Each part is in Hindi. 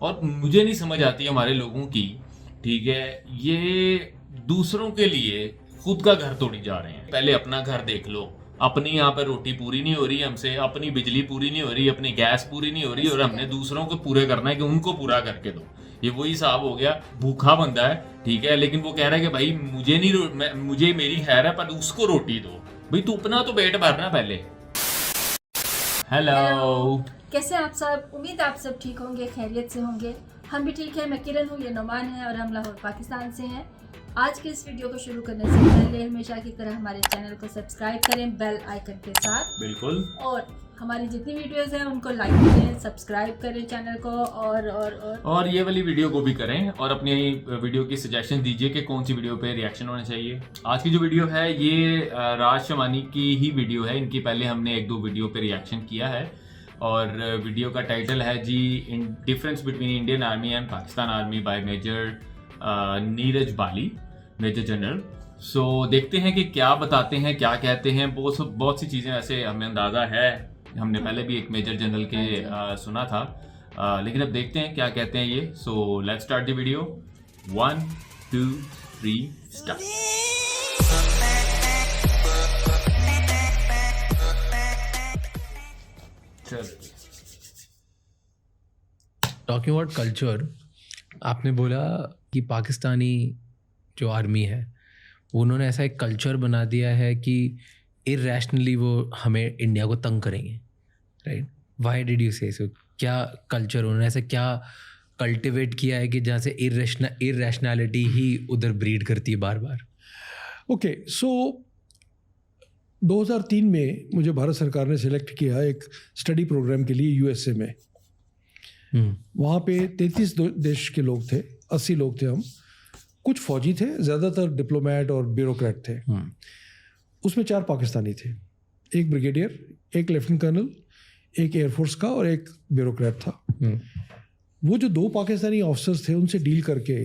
और मुझे नहीं समझ आती हमारे लोगों की, ठीक है, ये दूसरों के लिए खुद का घर तोड़ी जा रहे हैं। पहले अपना घर देख लो, अपनी यहाँ पे रोटी पूरी नहीं हो रही हमसे, अपनी बिजली पूरी नहीं हो रही, अपनी गैस पूरी नहीं हो रही, और हमने दूसरों को पूरे करना है कि उनको पूरा करके दो। ये वही हिसाब हो गया। भूखा बंदा है, ठीक है, लेकिन वो कह रहा है कि भाई मुझे नहीं मुझे मेरी खैर है पर उसको रोटी दो। भाई तू अपना तो पेट भरना पहले। Hello, hello. कैसे हैं आप सब? उम्मीद है आप सब ठीक होंगे, खैरियत से होंगे। हम भी ठीक है। मैं किरण हूँ, ये नोमान है और हम लाहौर पाकिस्तान से हैं। आज के इस वीडियो को शुरू करने से पहले हमेशा की तरह हमारे चैनल को सब्सक्राइब करें बेल आइकन के साथ, बिल्कुल। और हमारी जितनी वीडियोस हैं उनको लाइक करें, सब्सक्राइब करें चैनल को, और ये वाली वीडियो को भी करें और अपनी वीडियो की सजेशन दीजिए कि कौन सी वीडियो पे रिएक्शन होना चाहिए। आज की जो वीडियो है ये राज शमानी की ही वीडियो है। इनकी पहले हमने एक दो वीडियो पे रिएक्शन किया है और वीडियो का टाइटल है जी in difference between Indian army and Pakistan army by major Neeraj Bali, major general. So देखते हैं कि क्या बताते हैं, क्या कहते हैं। बहुत सी चीज़ें वैसे हमें अंदाज़ा है, हमने पहले भी एक मेजर जनरल के सुना था, लेकिन अब देखते हैं क्या कहते हैं ये। So let's start the video. 1 2 3 start. Talking about culture, आपने बोला कि पाकिस्तानी जो आर्मी है वो उन्होंने ऐसा एक कल्चर बना दिया है कि इरैशनली वो हमें इंडिया को तंग करेंगे, राइट? व्हाई डिड यू से सो? क्या कल्चर उन्होंने ऐसा क्या कल्टिवेट किया है कि जहाँ से इरैशनैलिटी ही उधर ब्रीड करती है बार बार? ओके, सो 2003 में मुझे भारत सरकार ने सिलेक्ट किया एक स्टडी प्रोग्राम के लिए यूएसए में। वहाँ पे 33 देश के लोग थे, 80 लोग थे हम। कुछ फौजी थे, ज़्यादातर डिप्लोमेट और ब्यूरोक्रेट थे। उसमें 4 पाकिस्तानी थे, एक ब्रिगेडियर, एक लेफ्टिनेंट कर्नल, एक एयरफोर्स का और एक ब्यूरोक्रेट था। वो जो 2 पाकिस्तानी ऑफिसर्स थे उनसे डील करके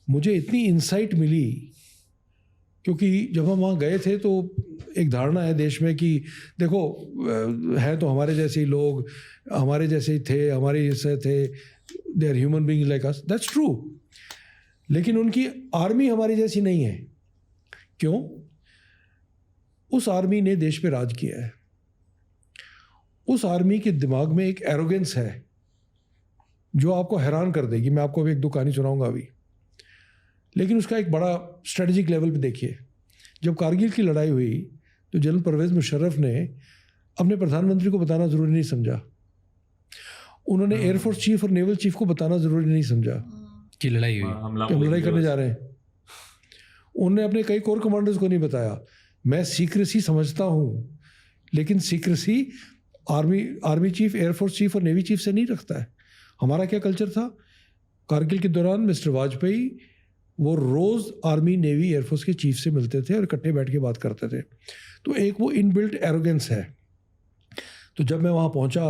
मुझे इतनी इंसाइट मिली, क्योंकि जब हम वहाँ गए थे तो एक धारणा है देश में कि देखो हैं तो हमारे जैसे ही लोग, हमारे जैसे ही थे, हमारे जैसे थे, they are human beings like us, that's true. लेकिन उनकी आर्मी हमारी जैसी नहीं है। क्यों? उस आर्मी ने देश पे राज किया है। उस आर्मी के दिमाग में एक एरोगेंस है जो आपको हैरान कर देगी। मैं आपको अभी 1-2 कहानी सुनाऊंगा अभी। लेकिन उसका एक बड़ा स्ट्रेटजिक लेवल पे देखिए। जब कारगिल की लड़ाई हुई तो जनरल परवेज़ मुशर्रफ ने अपने प्रधानमंत्री को बताना ज़रूरी नहीं समझा। उन्होंने एयरफोर्स चीफ और नेवल चीफ को बताना ज़रूरी नहीं समझा कि लड़ाई हुई, कि हम लड़ाई करने जा रहे हैं। उन्होंने अपने कई कोर कमांडर्स को नहीं बताया। मैं सीक्रेसी समझता हूँ, लेकिन secrecy army chief, air force chief और नेवी चीफ से नहीं रखता है। हमारा क्या कल्चर था? कारगिल के दौरान मिस्टर वाजपेयी वो रोज़ आर्मी, नेवी, एयरफोर्स के चीफ से मिलते थे और इकट्ठे बैठ के बात करते थे। तो एक वो इनबिल्ट एरोगेंस है। तो जब मैं वहाँ पहुँचा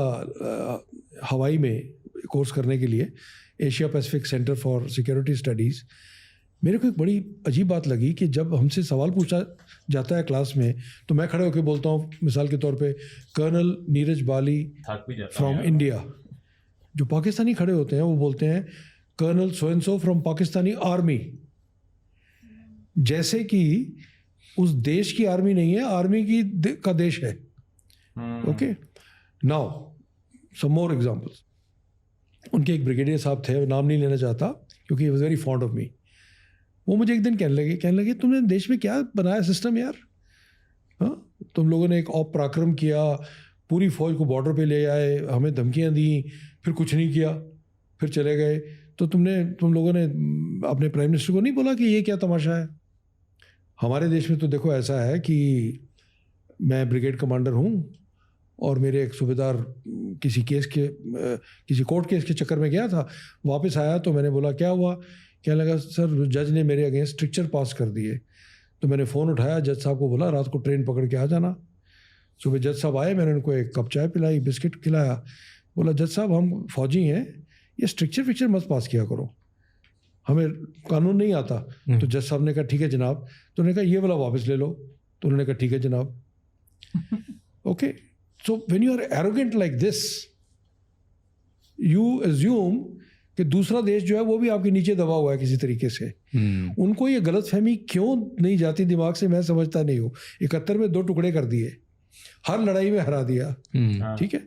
हवाई में कोर्स करने के लिए, Asia Pacific centre for security studies, मेरे को एक बड़ी अजीब बात लगी कि जब हमसे सवाल पूछा जाता है क्लास में तो मैं खड़े होकर बोलता हूँ, मिसाल के तौर पे, colonel Neeraj Bali from India. जो पाकिस्तानी खड़े होते हैं वो बोलते हैं colonel so and so from Pakistani army, जैसे कि उस देश की आर्मी नहीं है, आर्मी की का देश है। Okay, now some more examples. उनके एक ब्रिगेडियर साहब थे, नाम नहीं लेना चाहता क्योंकि he was very fond of me. वो मुझे एक दिन कहने लगे तुमने देश में क्या बनाया सिस्टम यार? हाँ, तुम लोगों ने एक औप पराक्रम किया, पूरी फौज को बॉर्डर पे ले आए, हमें धमकियाँ दी, फिर कुछ नहीं किया, फिर चले गए। तो तुम लोगों ने अपने प्राइम मिनिस्टर को नहीं बोला कि ये क्या तमाशा है? हमारे देश में तो देखो ऐसा है कि मैं ब्रिगेड कमांडर हूँ और मेरे एक सूबेदार किसी कोर्ट केस के चक्कर में गया था, वापस आया तो मैंने बोला क्या हुआ? कहने लगा सर जज ने मेरे अगेंस्ट स्ट्रिक्चर पास कर दिए। तो मैंने फ़ोन उठाया, जज साहब को बोला रात को ट्रेन पकड़ के आ जाना। सुबह जज साहब आए, मैंने उनको एक कप चाय पिलाई, बिस्किट खिलाया। बोला जज साहब हम फौजी हैं, ये स्ट्रिक्चर मत पास किया करो, हमें कानून नहीं आता। तो जज साहब ने कहा ठीक है जनाब। तो उन्होंने कहा ये वाला वापस ले लो। तो उन्होंने कहा ठीक है जनाब। Okay, so when you are arrogant like this, you assume कि दूसरा देश जो है वो भी आपके नीचे दबा हुआ है किसी तरीके से। उनको ये गलतफहमी क्यों नहीं जाती दिमाग से, मैं समझता नहीं हूँ। 71 में 2 टुकड़े कर दिए, हर लड़ाई में हरा दिया, ठीक है,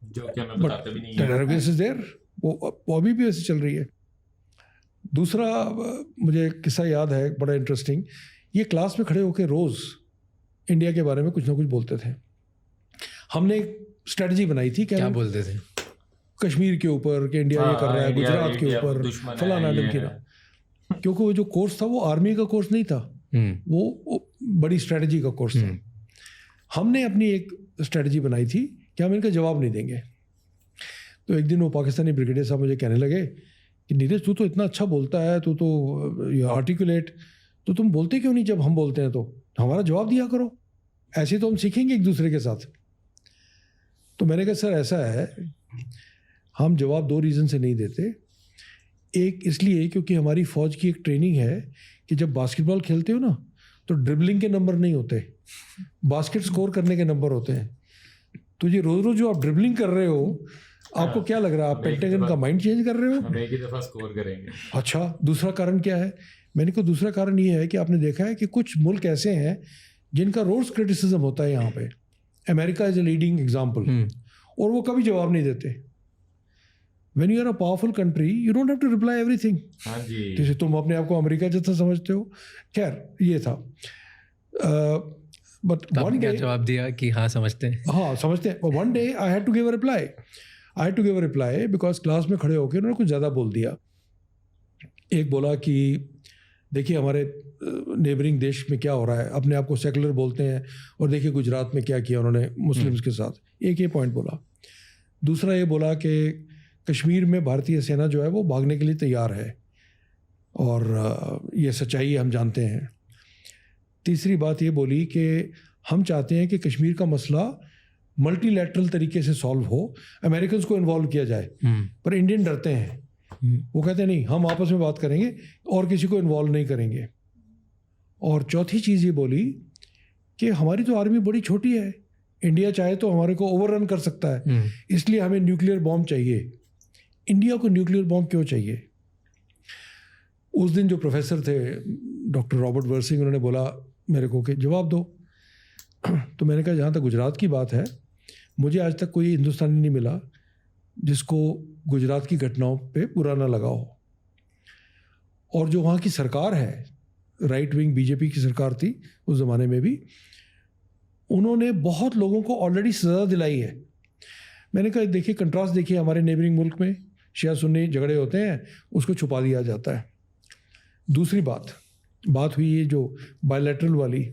जो कि हमें बताते भी नहीं है। टेररिस्ट इज देयर, वो अभी भी ऐसे चल रही है। दूसरा मुझे किस्सा याद है बड़ा इंटरेस्टिंग। ये क्लास में खड़े होकर रोज़ इंडिया के बारे में कुछ ना कुछ बोलते थे। हमने एक स्ट्रेटजी बनाई थी, क्या बोलते थे? कश्मीर के ऊपर कि इंडिया ये कर रहा है, गुजरात के ऊपर फलाना ढिमकीना, क्योंकि वो जो कोर्स था वो आर्मी का कोर्स नहीं था, वो बड़ी स्ट्रेटजी का कोर्स था। हमने अपनी एक स्ट्रेटजी बनाई थी कि हम इनका जवाब नहीं देंगे। तो एक दिन वो पाकिस्तानी ब्रिगेडियर साहब मुझे कहने लगे कि नीरज तू तो इतना अच्छा बोलता है, तू तो आर्टिकुलेट, तो तुम बोलते क्यों नहीं जब हम बोलते हैं, तो हमारा जवाब दिया करो, ऐसे तो हम सीखेंगे एक दूसरे के साथ। तो मैंने कहा सर ऐसा है, हम जवाब 2 रीज़न से नहीं देते। एक इसलिए क्योंकि हमारी फ़ौज की एक ट्रेनिंग है कि जब बास्केटबॉल खेलते हो ना तो ड्रिबलिंग के नंबर नहीं होते, बास्केट स्कोर करने के नंबर होते हैं। तो ये रोज़ रोज़ जो आप ड्रिबलिंग कर रहे हो, आपको क्या लग रहा है, आप पेंटागन का माइंड चेंज कर रहे हो? हम एक ही दफ़ा स्कोर करेंगे। अच्छा, दूसरा कारण क्या है? मैंने कहा दूसरा कारण ये है कि आपने देखा है कि कुछ मुल्क ऐसे हैं जिनका रोज़ क्रिटिसिज्म होता है यहाँ पे। America is a leading example, और वो कभी जवाब नहीं देते। When you are a powerful country, you don't have to reply everything. हाँ जी। जैसे तुम अपने आप को अमेरिका जैसा समझते हो। खैर ये था। But one day जवाब दिया कि हाँ समझते हैं। हाँ समझते हैं। One day I had to give a reply. I had to give a reply because class में खड़े होकर उन्होंने कुछ ज़्यादा बोल दिया। एक बोला कि देखिए हमारे नेबरिंग देश में क्या हो रहा है, अपने आप को सेकुलर बोलते हैं, और देखिए गुजरात में क्या किया उन्होंने मुस्लिम्स के साथ। एक ये पॉइंट बोला। दूसरा ये बोला कि कश्मीर में भारतीय सेना जो है वो भागने के लिए तैयार है, और ये सच्चाई है, हम जानते हैं। तीसरी बात ये बोली कि हम चाहते हैं कि कश्मीर का मसला मल्टीलैटरल तरीके से सॉल्व हो, अमेरिकन को इन्वॉल्व किया जाए, पर इंडियन डरते हैं। वो कहते हैं नहीं, हम आपस में बात करेंगे और किसी को इन्वॉल्व नहीं करेंगे। और चौथी चीज़ ये बोली कि हमारी तो आर्मी बड़ी छोटी है, इंडिया चाहे तो हमारे को ओवररन कर सकता है, इसलिए हमें न्यूक्लियर बॉम्ब चाहिए। इंडिया को न्यूक्लियर बॉम्ब क्यों चाहिए? उस दिन जो प्रोफेसर थे डॉक्टर रॉबर्ट वर्सिंग, उन्होंने बोला मेरे को कि जवाब दो। तो मैंने कहा जहाँ तक गुजरात की बात है, मुझे आज तक कोई हिंदुस्तानी नहीं मिला जिसको गुजरात की घटनाओं पे बुरा ना लगा हो। और जो वहाँ की सरकार है, राइट विंग बीजेपी की सरकार थी उस ज़माने में भी, उन्होंने बहुत लोगों को ऑलरेडी सज़ा दिलाई है। मैंने कहा देखिए कंट्रास्ट देखिए, हमारे नेबरिंग मुल्क में शिया सुन्नी झगड़े होते हैं, उसको छुपा दिया जाता है। दूसरी बात हुई ये जो बायलैटरल वाली,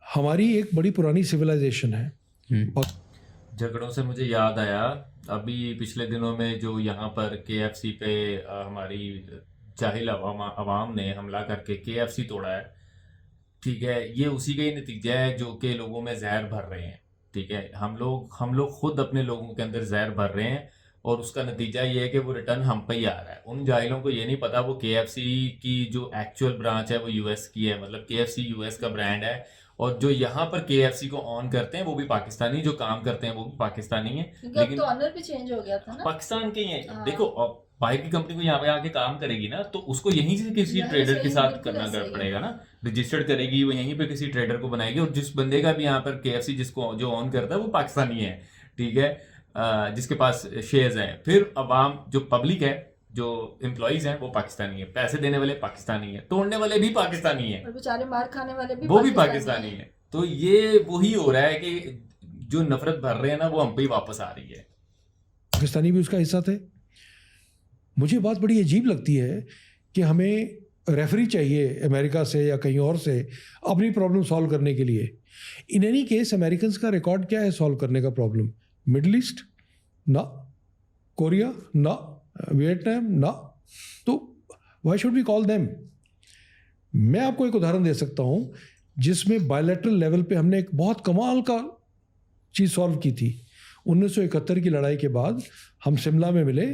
हमारी एक बड़ी पुरानी सिविलाइजेशन है। झगड़ों से मुझे याद आया, अभी पिछले दिनों में जो यहाँ पर KFC पे हमारी जाहिल अवाम ने हमला करके KFC तोड़ा है, ठीक है, ये उसी का ही नतीजा है जो कि लोगों में जहर भर रहे हैं। ठीक है, हम लोग खुद अपने लोगों के अंदर जहर भर रहे हैं, और उसका नतीजा ये है कि वो रिटर्न हम पे ही आ रहा है। उन जाहिलों को ये नहीं पता वो KFC की जो एक्चुअल ब्रांच है वो US की है, मतलब KFC US का ब्रांड है, और जो यहाँ पर KFC को ऑन करते हैं वो भी पाकिस्तानी, जो काम करते हैं वो भी पाकिस्तानी है, लेकिन तो ऑनर भी चेंज हो गया था ना, पाकिस्तान के ही है। देखो बाहर की कंपनी को यहाँ पे आके काम करेगी ना, तो उसको यहीं से किसी ट्रेडर के साथ करना पड़ेगा ना, रजिस्टर्ड करेगी वो, यहीं पे किसी ट्रेडर को बनाएगी, और जिस बंदे का भी यहाँ पर KFC जिसको जो ऑन करता है वो पाकिस्तानी है, ठीक है, जिसके पास शेयर्स हैं। फिर अवाम जो पब्लिक है, जो एम्प्लॉइज हैं वो पाकिस्तानी है, पैसे देने वाले पाकिस्तानी है, तोड़ने वाले भी पाकिस्तानी है, और बेचारे मार खाने वाले भी वो भी पाकिस्तानी है। तो ये वही हो रहा है कि जो नफरत भर रहे हैं ना वो हम पे ही वापस आ रही है। पाकिस्तानी भी उसका हिस्सा थे। मुझे बात बड़ी अजीब लगती है कि हमें रेफरी चाहिए अमेरिका से या कहीं और से अपनी प्रॉब्लम सॉल्व करने के लिए। इन एनी केस अमेरिकन का रिकॉर्ड क्या है सॉल्व करने का प्रॉब्लम? मिडल ईस्ट ना, कोरिया ना, वियतनाम ना, तो why should we call them? मैं आपको एक उदाहरण दे सकता हूं जिसमें बायलैटरल लेवल पे हमने एक बहुत कमाल का चीज़ सॉल्व की थी। 1971 की लड़ाई के बाद हम शिमला में मिले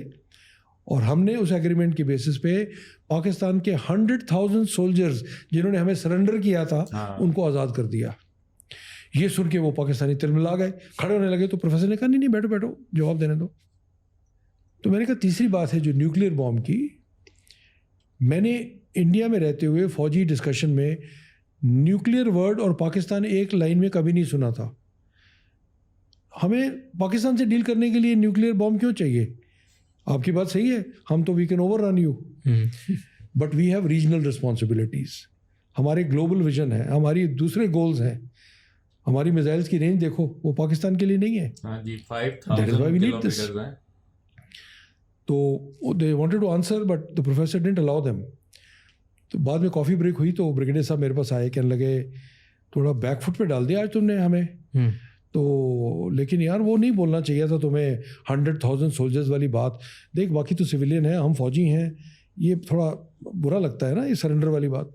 और हमने उस एग्रीमेंट के बेसिस पे पाकिस्तान के 100,000 सोल्जर्स जिन्होंने हमें सरेंडर किया था उनको आज़ाद कर दिया। ये सुन के वो पाकिस्तानी तिलमिला गए, खड़े होने लगे। तो प्रोफेसर ने कहा नहीं बैठो जवाब देने दो। तो मैंने कहा तीसरी बात है जो न्यूक्लियर बॉम्ब की, मैंने इंडिया में रहते हुए फौजी डिस्कशन में न्यूक्लियर वर्ड और पाकिस्तान एक लाइन में कभी नहीं सुना था। हमें पाकिस्तान से डील करने के लिए न्यूक्लियर बॉम्ब क्यों चाहिए? आपकी बात सही है, हम तो we can overrun you, but we have regional responsibilities. हमारे ग्लोबल विजन है, हमारी दूसरे गोल्स हैं। हमारी मिसाइल्स की रेंज देखो, वो पाकिस्तान के लिए नहीं है। That is why we need this. तो they wanted to answer but the professor didn't allow them. तो बाद में कॉफ़ी ब्रेक हुई तो ब्रिगेडियर साहब मेरे पास आए, कहने लगे थोड़ा बैक फुट पे डाल दिया आज तुमने हमें। तो लेकिन यार वो नहीं बोलना चाहिए था तुम्हें, 100,000 सोल्जर्स वाली बात। देख बाकी तो सिविलियन है, हम फौजी हैं, ये थोड़ा बुरा लगता है ना ये सरेंडर वाली बात।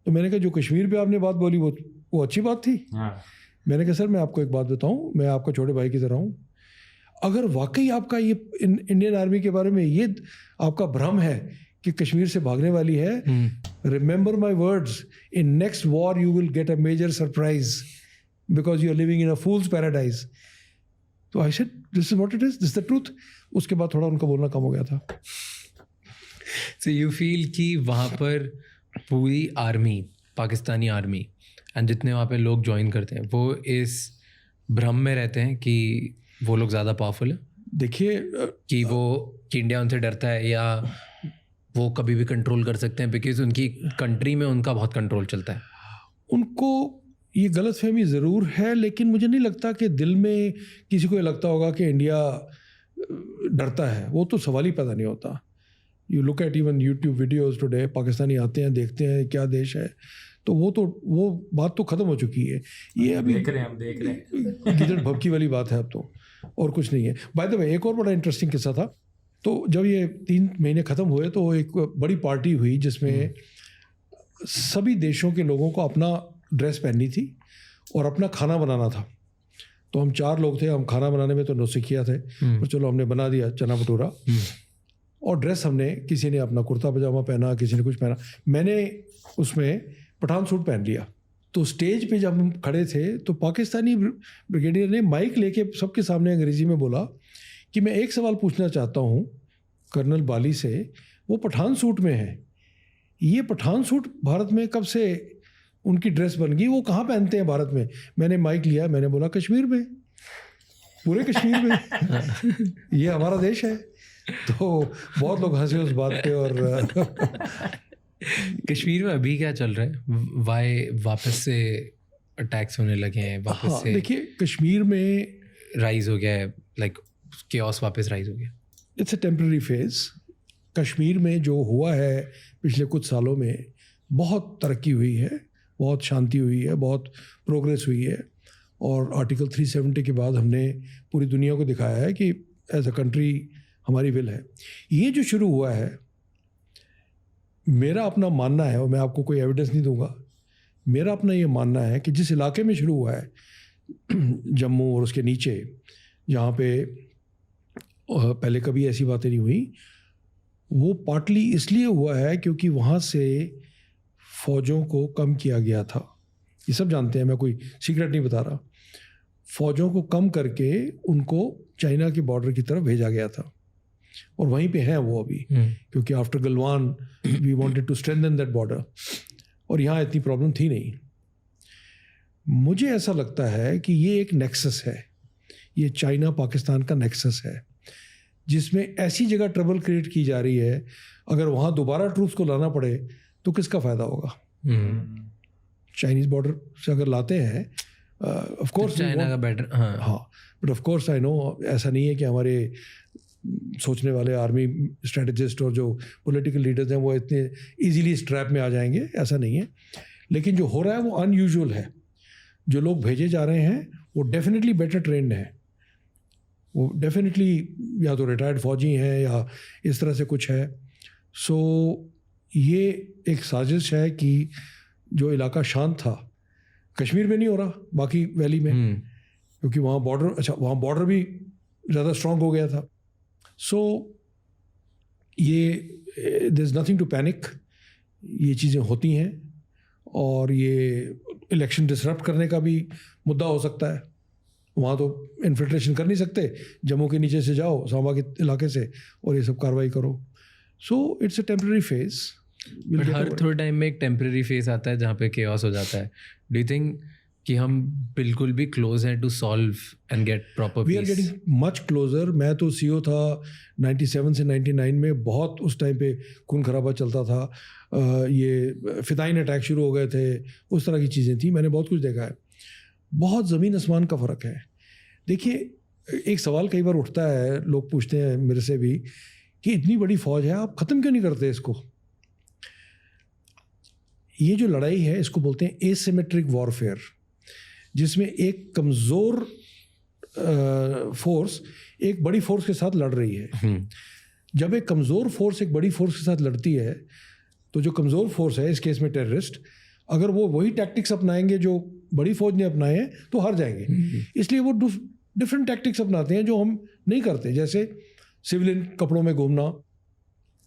तो मैंने कहा जो कश्मीर पे आपने बात बोली वो अच्छी बात थी। मैंने कहा सर मैं आपको एक बात बताऊं, मैं आपका छोटे भाई की तरह हूँ। अगर वाकई आपका ये इंडियन आर्मी के बारे में ये आपका भ्रम है कि कश्मीर से भागने वाली है, remember my words, in next war you will get a major surprise because you are living in a fool's paradise. तो I said this is what it is, this the truth. उसके बाद थोड़ा उनका बोलना कम हो गया था। सो यू फील कि वहाँ पर पूरी आर्मी, पाकिस्तानी आर्मी एंड जितने वहाँ पे लोग ज्वाइन करते हैं वो इस भ्रम में रहते हैं कि वो लोग ज़्यादा पावरफुल है? देखिए कि इंडिया उनसे डरता है या वो कभी भी कंट्रोल कर सकते हैं बिकॉज उनकी कंट्री में उनका बहुत कंट्रोल चलता है। उनको ये गलतफहमी ज़रूर है, लेकिन मुझे नहीं लगता कि दिल में किसी को ये लगता होगा कि इंडिया डरता है। वो तो सवाल ही पैदा नहीं होता। You look at even YouTube videos today, Pakistani आते हैं, देखते हैं क्या देश है, तो वो बात तो ख़त्म हो चुकी है। ये अभी हम देख रहे हैं गिदड़ भभकी वाली बात है अब तो, और कुछ नहीं है। बाय द वे एक और बड़ा इंटरेस्टिंग किस्सा था। तो जब ये 3 महीने ख़त्म हुए तो एक बड़ी पार्टी हुई जिसमें सभी देशों के लोगों को अपना ड्रेस पहननी थी और अपना खाना बनाना था। तो हम 4 लोग थे, हम खाना बनाने में तो नौसिखिया थे, और चलो हमने बना दिया चना भटूरा। और ड्रेस हमने, किसी ने अपना कुर्ता पजामा पहना, किसी ने कुछ पहना, मैंने उसमें पठान सूट पहन लिया। तो स्टेज पे जब हम खड़े थे तो पाकिस्तानी ब्रिगेडियर ने माइक लेके सबके सामने अंग्रेज़ी में बोला कि मैं एक सवाल पूछना चाहता हूँ कर्नल बाली से, वो पठान सूट में है, ये पठान सूट भारत में कब से उनकी ड्रेस बन गई, वो कहाँ पहनते हैं भारत में? मैंने माइक लिया, मैंने बोला कश्मीर में, पूरे कश्मीर में, ये हमारा देश है। तो बहुत लोग हंसे उस बात पे। और कश्मीर में अभी क्या चल रहा है? वाई वापस से अटैक्स होने लगे हैं वापस से? देखिए कश्मीर में राइज हो गया है, लाइक केओस वापस राइज हो गया। It's a temporary phase. Kashmir में जो हुआ है पिछले कुछ सालों में, बहुत तरक्की हुई है, बहुत शांति हुई है, बहुत प्रोग्रेस हुई है। और आर्टिकल 370 के बाद हमने पूरी दुनिया को दिखाया है कि एज अ कंट्री हमारी विल है। ये जो शुरू हुआ है, मेरा अपना मानना है, और मैं आपको कोई एविडेंस नहीं दूंगा, मेरा अपना ये मानना है कि जिस इलाके में शुरू हुआ है, जम्मू और उसके नीचे, जहाँ पे पहले कभी ऐसी बातें नहीं हुई, वो पार्टली इसलिए हुआ है क्योंकि वहाँ से फ़ौजों को कम किया गया था। ये सब जानते हैं, मैं कोई सीक्रेट नहीं बता रहा। फ़ौजों को कम करके उनको चाइना के बॉर्डर की तरफ भेजा गया था, और वहीं पे हैं वो अभी, क्योंकि after Galwan we wanted to strengthen that border, और यहाँ इतनी प्रॉब्लम थी नहीं। मुझे ऐसा लगता है कि ये एक नेक्सस है, ये चाइना पाकिस्तान का नेक्सस है, जिसमें ऐसी जगह ट्रबल क्रिएट की जा रही है। अगर वहाँ दोबारा ट्रूप्स को लाना पड़े तो किसका फ़ायदा होगा? चाइनीज़ बॉर्डर से अगर लाते हैं, ऑफ कोर्स चाइना का बेटर, हाँ, but of course I know ऐसा नहीं है कि हमारे सोचने वाले आर्मी स्ट्रेटजिस्ट और जो पॉलिटिकल लीडर्स हैं वो इतने इजीली इस ट्रैप में आ जाएंगे, ऐसा नहीं है। लेकिन जो हो रहा है वो अनयूजुअल है। जो लोग भेजे जा रहे हैं वो डेफिनेटली बेटर ट्रेंड हैं, वो डेफिनेटली या तो रिटायर्ड फौजी हैं या इस तरह से कुछ है। सो ये एक साजिश है कि जो इलाका शांत था, कश्मीर में नहीं हो रहा, बाकी वैली में, क्योंकि वहाँ बॉर्डर, अच्छा वहाँ बॉर्डर भी ज़्यादा स्ट्रॉन्ग हो गया था। सो ये there is nothing to panic, ये चीज़ें होती हैं, और ये इलेक्शन डिसरप्ट करने का भी मुद्दा हो सकता है। वहाँ तो इन्फिल्ट्रेशन कर नहीं सकते, जम्मू के नीचे से जाओ सांबा के इलाके से और ये सब कार्रवाई करो. So it's a temporary phase. But हर थोड़े टाइम में एक टेम्पररी फेज आता है जहाँ पे केओस हो जाता है. डू यू थिंक कि हम बिल्कुल भी क्लोज हैं to solve and get proper we are getting much closer. मैं तो सीईओ था 97 से 99 में. बहुत उस टाइम पे खून खराबा चलता था. ये फिदाइन अटैक शुरू हो गए थे, उस तरह की चीज़ें थी. मैंने बहुत कुछ देखा है. बहुत ज़मीन आसमान का फ़र्क है. देखिए एक सवाल कई बार उठता है, लोग पूछते हैं मेरे से भी कि इतनी बड़ी फ़ौज है, आप ख़त्म क्यों नहीं करते इसको. ये जो लड़ाई है इसको बोलते हैं एसिमेट्रिक वॉरफेयर, जिसमें एक कमज़ोर फोर्स एक बड़ी फोर्स के साथ लड़ रही है. जब एक कमज़ोर फोर्स एक बड़ी फोर्स के साथ लड़ती है तो जो कमज़ोर फोर्स है, इस केस में टेररिस्ट, अगर वो वही टैक्टिक्स अपनाएंगे जो बड़ी फौज ने अपनाए हैं तो हार जाएंगे. इसलिए वो डिफरेंट टैक्टिक्स अपनाते हैं जो हम नहीं करते. जैसे सिविलियन कपड़ों में घूमना,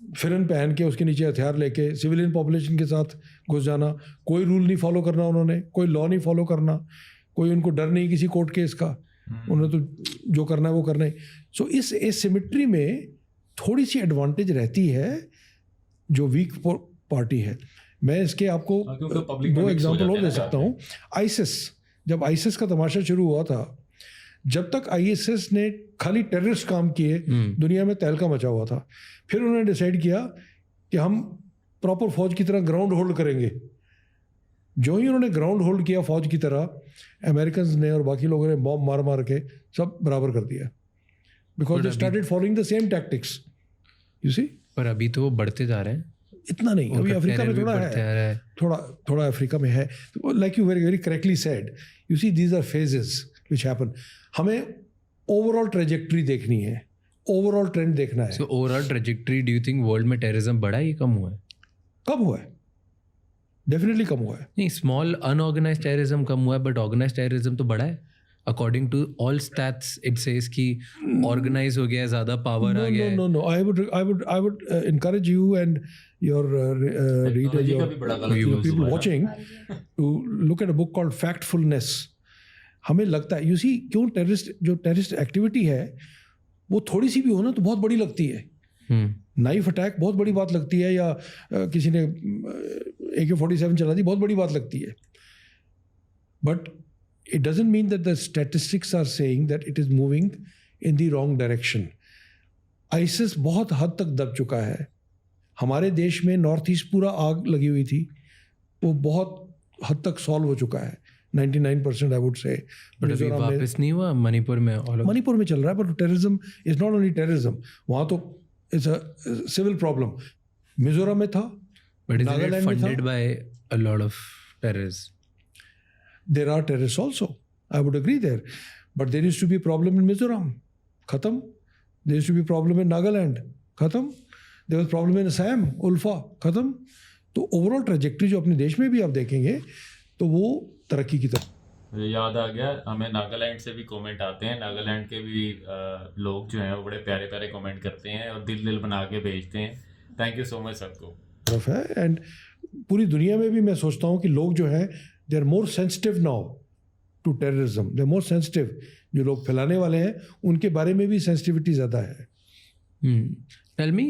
फिरन पहन के उसके नीचे हथियार लेके सिविलियन पॉपुलेशन के साथ घुस जाना. कोई रूल नहीं फॉलो करना उन्होंने, कोई लॉ नहीं फॉलो करना, कोई उनको डर नहीं किसी कोर्ट केस का. उन्हें तो जो करना है वो करना है. सो इस एसिमेट्री में थोड़ी सी एडवांटेज रहती है जो वीक पार्टी है. मैं इसके आपको 2 एग्जाम्पल और दे सकता हूँ. आईसिस, जब आईसिस का तमाशा शुरू हुआ था, जब तक आईएसएस ने खाली टेररिस्ट काम किए दुनिया में तहलका मचा हुआ था. फिर उन्होंने डिसाइड किया कि हम प्रॉपर फौज की तरह ग्राउंड होल्ड करेंगे. जो ही उन्होंने ग्राउंड होल्ड किया फौज की तरह, अमेरिकन ने और बाकी लोगों ने बॉम्ब मार मार के सब बराबर कर दिया. Because they started following the same tactics. You see. पर अभी तो वो बढ़ते जा रहे हैं. इतना नहीं, अभी अफ्रीका में थोड़ा है, थोड़ा अफ्रीका में है. Like you very very correctly said, you see these are phases which happen. हमें ओवरऑल ट्रेजेक्ट्री देखनी है, ओवरऑल ट्रेंड देखना है. So overall trajectory, do you think world में टेररिज्म बढ़ा है या कम हुआ है? कम हुआ है, डेफिनेटली कम हुआ है. नहीं, स्मॉल अनऑर्गेनाइज्ड टेररिज्म कम हुआ है, बट ऑर्गेनाइज्ड टेररिज्म तो बढ़ा है. According to all stats it says कि ऑर्गेनाइज हो गया है, ज़्यादा पावर आ गया है. No. I would encourage you and your readers, your people watching to look at a book called Factfulness. हमें लगता है, you see, क्यों टेररिस्ट एक्टिविटी है वो थोड़ी सी भी हो ना तो बहुत बड़ी लगती है. नाइफ अटैक बहुत बड़ी बात लगती है, या किसी ने AK-47 चला दी बहुत बड़ी बात लगती है. But it doesn't mean that the statistics are saying that it is moving in the wrong direction. ISIS बहुत हद तक दब चुका है. हमारे देश में नॉर्थ ईस्ट पूरा आग लगी हुई थी, वो बहुत हद तक सॉल्व हो चुका है, 99% आई वुड से. बट अभी वापस नहीं हुआ मणिपुर में. मणिपुर में चल रहा है, but terrorism is not only terrorism. वहाँ तो it's a civil problem. Mizoram में था, but is it funded by a lot of terrorist? There are terrorists also. I would agree there. But there used to be a problem in Mizoram. Khatam. There used to be a problem in Nagaland. Khatam. There was a problem in Assam, Ulfa. Khatam. तो ओवरऑल ट्रेजेक्ट्री जो अपने देश में भी आप देखेंगे तो वो तरक्की की तरफ. याद आ गया, हमें नागालैंड से भी कमेंट आते हैं. नागालैंड के भी लोग जो हैं वो बड़े प्यारे प्यारे कमेंट करते हैं और दिल बना के भेजते हैं. थैंक यू सो मच सबको. तरफ है. एंड पूरी दुनिया में भी मैं सोचता हूँ कि लोग जो हैं they are more sensitive now to terrorism. They are more sensitive. जो लोग फैलाने वाले हैं उनके बारे में भी सेंसिटिविटी ज़्यादा है. Tell me,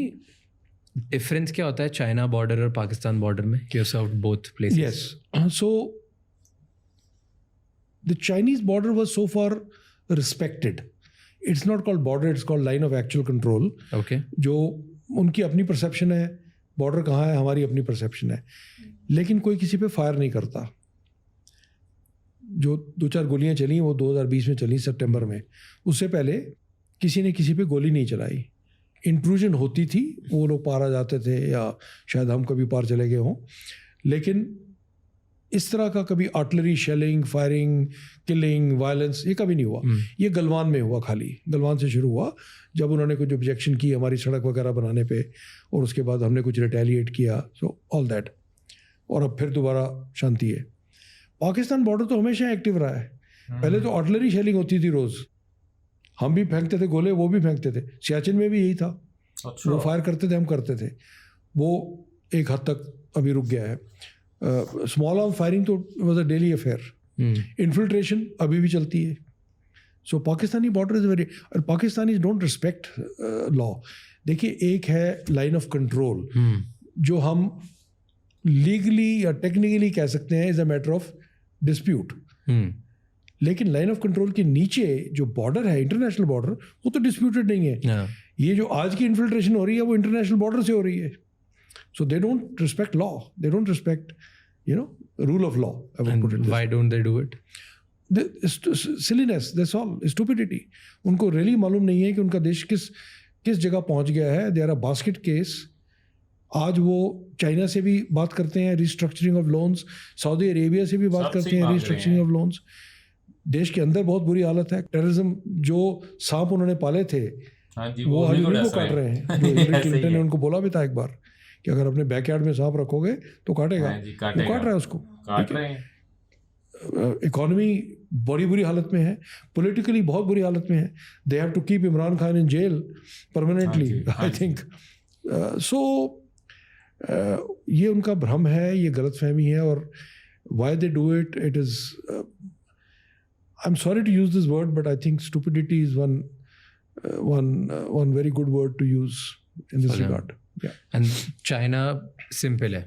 डिफरेंस क्या होता है चाइना बॉर्डर और पाकिस्तान बॉर्डर में? You served both places. Yes. So the Chinese border was so far respected. It's not called border, it's called line of actual control. Okay. जो उनकी अपनी परसेप्शन है, बॉर्डर कहाँ है, हमारी अपनी परसेप्शन है. लेकिन कोई किसी पे फायर नहीं करता. जो 2-4 गोलियां चली वो 2020 में चली सितंबर में. उससे पहले किसी ने किसी पे गोली नहीं चलाई. इंट्रूजन होती थी, वो लोग पार आ जाते थे या शायद हम कभी पार चले गए हों, लेकिन इस तरह का कभी artillery shelling, firing, killing, violence ये कभी नहीं हुआ. ये गलवान में हुआ, खाली गलवान से शुरू हुआ जब उन्होंने कुछ ऑब्जेक्शन की हमारी सड़क वगैरह बनाने पे, और उसके बाद हमने कुछ रिटेलिएट किया. So all that. और अब फिर दोबारा शांति है. पाकिस्तान बॉर्डर तो हमेशा एक्टिव रहा है. पहले तो आर्टिलरी शेलिंग होती थी रोज, हम भी फेंकते थे गोले, वो भी फेंकते थे. सियाचिन में भी यही था. अच्छा. वो फायर करते थे, हम करते थे. वो एक हद तक अभी रुक गया है. स्मॉल आर्म फायरिंग तो was a daily affair. Infiltration अभी भी चलती है. सो पाकिस्तानी बॉर्डर इज़ वेरी, और पाकिस्तानी डोंट रिस्पेक्ट लॉ. देखिए, एक है लाइन ऑफ कंट्रोल जो हम लीगली या टेक्निकली कह सकते हैं is a matter of dispute, लेकिन लाइन ऑफ कंट्रोल के नीचे जो बॉर्डर है, इंटरनेशनल बॉर्डर, वो तो डिस्प्यूटेड नहीं है. ये जो आज की इन्फिल्ट्रेशन हो रही है वो इंटरनेशनल बॉर्डर से हो रही है. So they don't respect law, they don't respect rule of law. Why don't they do it? Silliness, that's all, stupidity. उनको रियली मालूम नहीं है कि उनका देश किस जगह पहुंच गया है. They are a basket case. आज वो चाइना से भी बात करते हैं restructuring of loans, Saudi Arabia से भी बात करते हैं रिस्ट्रक्चरिंग ऑफ लोन्स. देश के अंदर बहुत बुरी हालत है. टेररिज्म जो सांप उन्होंने पाले थे वो आज उन्हीं को काट रहे हैं. जो हिलरी क्लिंटन ने उनको बोला भी था एक बार कि अगर अपने बैकयार्ड में सांप रखोगे तो काटेगा. वो काट रहा है उसको. इकोनॉमी बड़ी बुरी हालत में है, पॉलिटिकली बहुत बुरी हालत में है. They have to keep Imran Khan in jail permanently, I think. So ये उनका भ्रम है, ये गलतफहमी है. और why they do it, it is, I am sorry to use this word, but I think stupidity is one very good word to use in this regard. Yeah. And China simple है,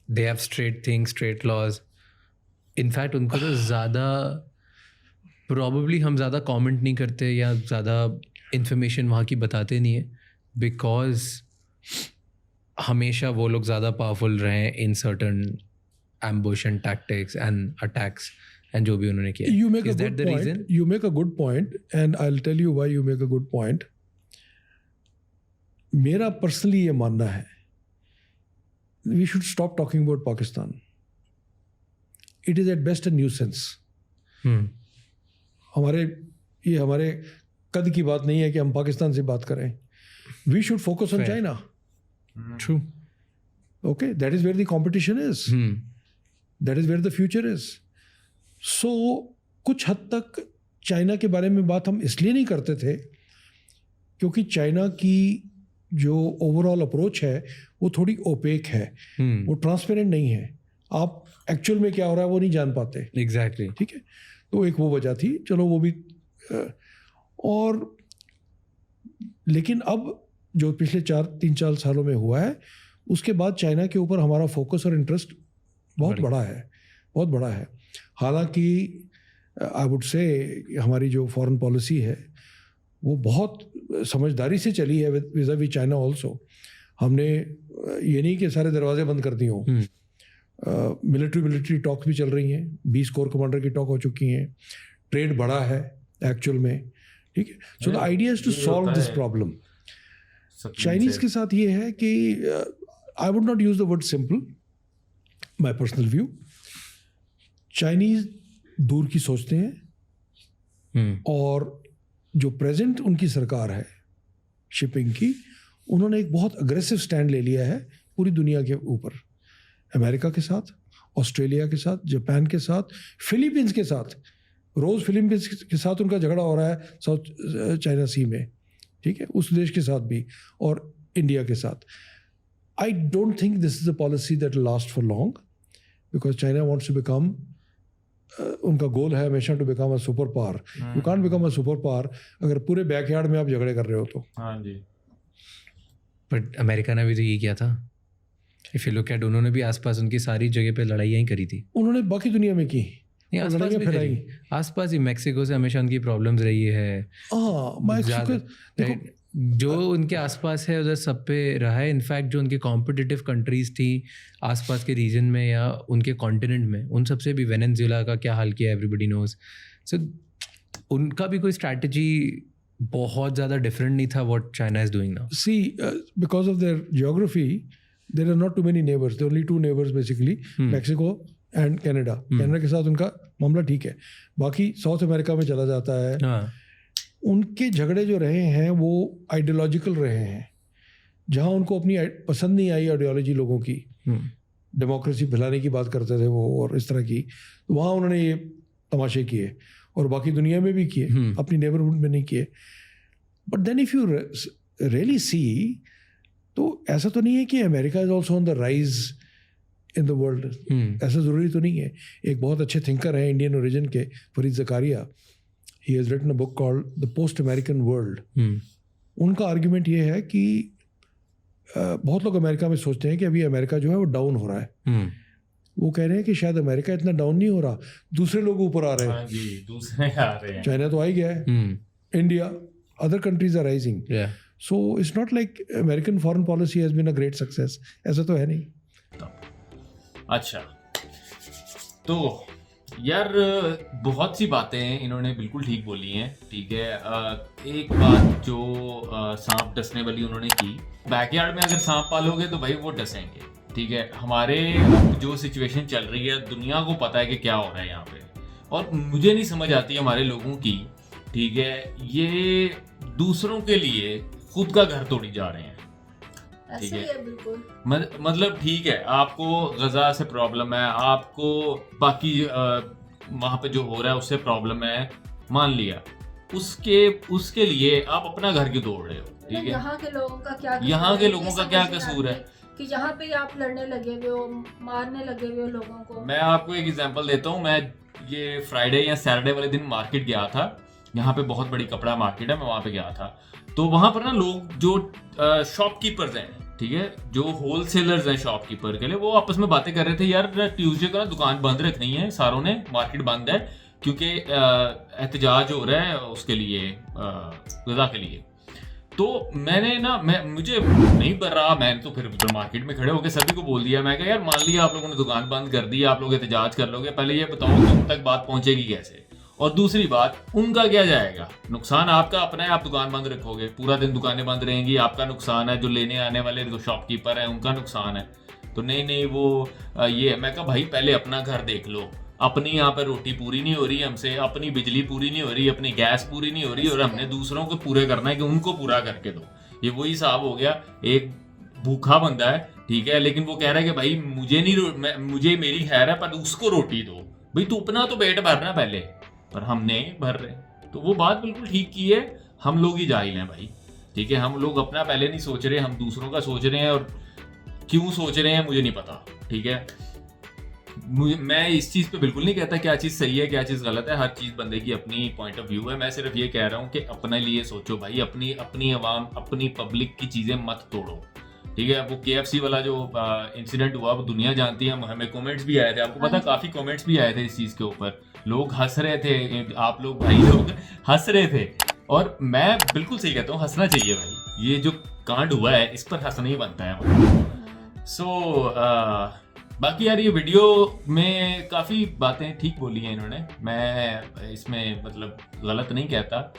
they have straight things, straight laws. In fact उनको तो ज़्यादा probably हम ज़्यादा comment नहीं करते या ज़्यादा information वहाँ की बताते नहीं है, because हमेशा वो लोग ज़्यादा powerful रहे हैं in certain ambush and tactics and attacks. And जो भी उन्होंने किया. You make Is a that good the point. reason? You make a good point, and I'll tell you why you make a good point. मेरा पर्सनली ये मानना है, we should stop talking about Pakistan. It is at best a nuisance. हमारे कद की बात नहीं है कि हम पाकिस्तान से बात करें. We should focus on Fair. China. True. Okay, that is where the competition is. That is where the future is. सो कुछ हद तक चाइना के बारे में बात हम इसलिए नहीं करते थे क्योंकि चाइना की जो ओवरऑल अप्रोच है वो थोड़ी ओपेक है, वो ट्रांसपेरेंट नहीं है. आप एक्चुअल में क्या हो रहा है वो नहीं जान पाते. एग्जैक्टली. ठीक है, तो एक वो वजह थी. चलो वो भी. और लेकिन अब जो पिछले 3-4 सालों में हुआ है उसके बाद चाइना के ऊपर हमारा फोकस और इंटरेस्ट बहुत बड़ा है, बहुत बड़ा है. हालांकि आई वुड से हमारी जो फॉरेन पॉलिसी है वो बहुत समझदारी से चली है विज़-आ-विज़ चाइना ऑल्सो. हमने ये नहीं कि सारे दरवाजे बंद कर दिए हों. मिलिट्री टॉक्स भी चल रही हैं, 20 कोर कमांडर की टॉक हो चुकी हैं, ट्रेड बढ़ा है एक्चुअल में. ठीक है, so the idea is to solve this problem. Chinese के साथ ये है कि I would not use the word simple, my personal view. Chinese दूर की सोचते हैं और जो प्रेजेंट उनकी सरकार है शिपिंग की, उन्होंने एक बहुत अग्रेसिव स्टैंड ले लिया है पूरी दुनिया के ऊपर. अमेरिका के साथ, ऑस्ट्रेलिया के साथ, जापान के साथ, फिलीपींस के साथ. रोज़ फिलीपींस के साथ उनका झगड़ा हो रहा है साउथ चाइना सी में. ठीक है, उस देश के साथ भी, और इंडिया के साथ. I don't think this is a policy that last for long because China wants to become, उनका गोल है हमेशा to become a super power. You can't become a super power अगर पूरे बैकयार्ड में आप झगड़े कर रहे हो तो. हाँ जी. बट अमेरिका ने भी तो ये किया था. इफ यू लुक एट, उन्होंने भी आसपास उनकी सारी जगह पे लड़ाइयाँ ही करी थी. उन्होंने बाकी दुनिया में की लड़ाइयाँ फैलाई. आसपास ही मैक्सिको से हमेशा उनकी प्रॉब्लम्स रही है. मैक्सिको जो उनके आसपास है उधर सब पे रहा है. इनफैक्ट जो उनके कॉम्पिटिटिव कंट्रीज थी आसपास के रीजन में या उनके कॉन्टिनेंट में, उन सबसे भी वेनेजुएला का क्या हाल किया एवरीबडी नोज. सो उनका भी कोई स्ट्रैटेजी बहुत ज़्यादा डिफरेंट नहीं था what China is doing now. See because of their geography there are not too many neighbours, there only 2 neighbours basically, Mexico and Canada. Canada के साथ उनका मामला ठीक है, बाकी साउथ अमेरिका में चला जाता है. हाँ. उनके झगड़े जो रहे हैं वो आइडियोलॉजिकल रहे हैं. जहाँ उनको अपनी पसंद नहीं आई आइडियोलॉजी लोगों की, डेमोक्रेसी फैलाने की बात करते थे वो और इस तरह की, तो वहाँ उन्होंने ये तमाशे किए और बाकी दुनिया में भी किए, अपनी नेबरहुड में नहीं किए. But then if you really see, तो ऐसा तो नहीं है कि America is also on the rise in the world. ऐसा ज़रूरी तो नहीं है. एक बहुत अच्छे थिंकर हैं इंडियन ओरिजिन के, Fareed Zakaria. He has written a book called the post American world. उनका आर्ग्यूमेंट ये है कि बहुत लोग अमेरिका में सोचते हैं कि अभी अमेरिका जो है वो डाउन हो रहा है। वो कह रहे हैं कि शायद अमेरिका इतना डाउन नहीं हो रहा, दूसरे लोग ऊपर आ रहे हैं। जी, दूसरे आ रहे हैं। चाइना तो आ ही गया है, India, other countries are rising. So it's not like American foreign policy has been a great success, ऐसा तो है नहीं। अच्छा, तो यार बहुत सी बातें इन्होंने बिल्कुल ठीक बोली हैं, ठीक है। एक बात जो सांप डसने वाली उन्होंने की, बैकयार्ड में अगर सांप पालोगे तो भाई वो डसेंगे, ठीक है। हमारे जो सिचुएशन चल रही है, दुनिया को पता है कि क्या हो रहा है यहाँ पे, और मुझे नहीं समझ आती हमारे लोगों की, ठीक है। ये दूसरों के लिए खुद का घर तोड़ी जा रहे हैं, ठीक है। बिल्कुल मतलब ठीक है, आपको गजा से प्रॉब्लम है, आपको बाकी वहाँ पे जो हो रहा है उससे प्रॉब्लम है, मान लिया। उसके लिए आप अपना घर क्यों तोड़ रहे हो, ठीक है। यहाँ के लोगों का क्या यहाँ के लोगों का क्या कसूर है कि यहाँ पे आप लड़ने लगे हुए हो, मारने लगे हुए हो लोगों को। मैं आपको एक एग्जांपल देता हूँ। मैं ये फ्राइडे या सैटरडे वाले दिन मार्केट गया था, यहाँ पे बहुत बड़ी कपड़ा मार्केट है, मैं वहाँ पे गया था। तो वहाँ पर ना लोग जो शॉपकीपर्स हैं, ठीक है, जो होलसेलर्स हैं शॉपकीपर के लिए, वो आपस में बातें कर रहे थे, यार ट्यूसडे को ना दुकान बंद रखनी है सारों ने, मार्केट बंद है क्योंकि एहतजाज हो रहा है उसके लिए, गजा के लिए। तो मैंने ना मुझे नहीं कर रहा, मैंने तो फिर उधर मार्केट में खड़े होकर सभी को बोल दिया, मैं कहा यार मान लिया आप लोगों ने दुकान बंद कर दी, आप लोग एहतजाज कर लोगे, पहले ये बताओ कि उन तक बात पहुंचेगी कैसे, और दूसरी बात उनका क्या जाएगा, नुकसान आपका अपना है, आप दुकान बंद रखोगे, पूरा दिन दुकानें बंद रहेंगी, आपका नुकसान है, जो लेने आने वाले जो शॉपकीपर हैं उनका नुकसान है। तो नहीं वो ये, मैं कहा भाई पहले अपना घर देख लो, अपनी यहाँ पे रोटी पूरी नहीं हो रही हमसे, अपनी बिजली पूरी नहीं हो रही, अपनी गैस पूरी नहीं हो रही, और हमने दूसरों को पूरे करना है कि उनको पूरा करके दो। ये वही हिसाब हो गया, एक भूखा बंदा है, ठीक है, लेकिन वो कह रहा है कि भाई मुझे मेरी खैर है पर उसको रोटी दो। भाई तू अपना तो पेट भरना पहले, पर हम नहीं भर रहे। तो वो बात बिल्कुल ठीक की है, हम लोग ही जाहिल हैं भाई, ठीक है। हम लोग अपना पहले नहीं सोच रहे, हम दूसरों का सोच रहे हैं, और क्यों सोच रहे हैं मुझे नहीं पता, ठीक है। मैं इस चीज़ पे बिल्कुल नहीं कहता क्या चीज़ सही है क्या चीज़ गलत है, हर चीज़ बंदे की अपनी पॉइंट ऑफ व्यू है। मैं सिर्फ ये कह रहा हूँ कि अपने लिए सोचो भाई, अपनी आवाम, अपनी पब्लिक की चीज़ें मत तोड़ो, ठीक है। वो KFC वाला जो इंसिडेंट हुआ वो दुनिया जानती है, हमें कमेंट्स भी आए थे, आपको पता, काफ़ी कमेंट्स भी आए थे इस चीज़ के ऊपर, लोग हंस रहे थे, आप लोग भाई लोग हंस रहे थे, और मैं बिल्कुल सही कहता हूँ, हंसना चाहिए भाई, ये जो कांड हुआ है इस पर हंसना ही बनता है। सो बाकी यार ये वीडियो में काफ़ी बातें ठीक बोली हैं इन्होंने, मैं इसमें मतलब गलत नहीं कहता,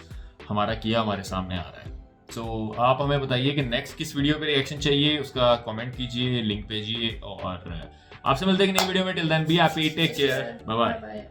हमारा किया हमारे सामने आ रहा है। सो आप हमें बताइए कि नेक्स्ट किस वीडियो पे रिएक्शन चाहिए, उसका कमेंट कीजिए, लिंक भेजिए, और आपसे मिलते हैं कि नई वीडियो में। Till then be happy, take care, bye bye.